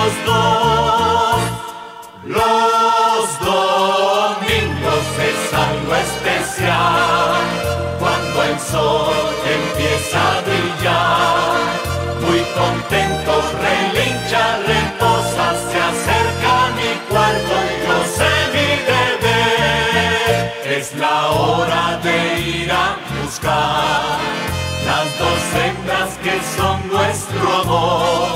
los dos. Los domingos es algo especial, cuando el sol empieza a brillar. Muy contentos, relincha, reposa, se acerca a mi cuarto y yo sé mi deber. Es la hora de ir a buscar las dos hembras que son nuestro amor,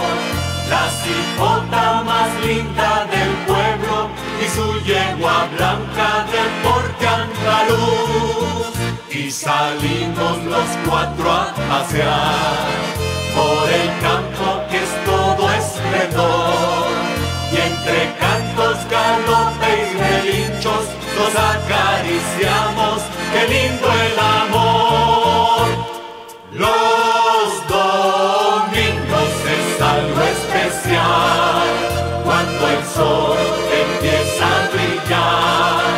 la cipota más linda del pueblo y su yegua blanca de porte andaluz. Y salimos los cuatro a pasear por el campo que es todo esplendor, y entre cantos, galope y relinchos nos acariciamos, qué lindo el amor. Los domingos es algo especial, cuando el sol empieza a brillar.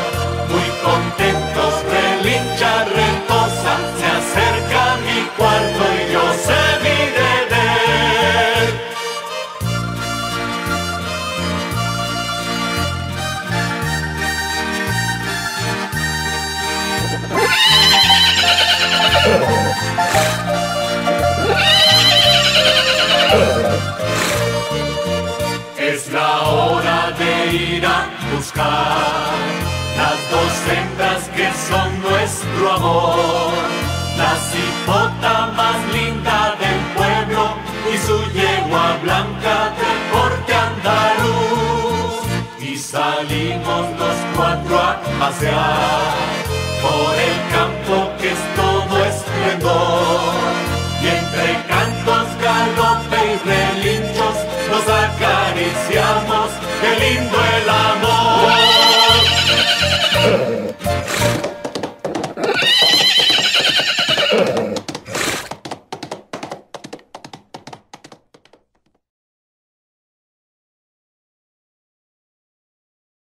Muy contentos, relincha, reposa, se acerca a mi cuarto y yo sé mi deber. Es la hora de ir a buscar las dos hembras que son nuestro amor, la cipota más linda del pueblo y su yegua blanca de porte andaluz. Y salimos los cuatro a pasear por el campo que es todo esplendor, y entre cantos, galope y relinchos nos acariciamos, qué lindo el amor.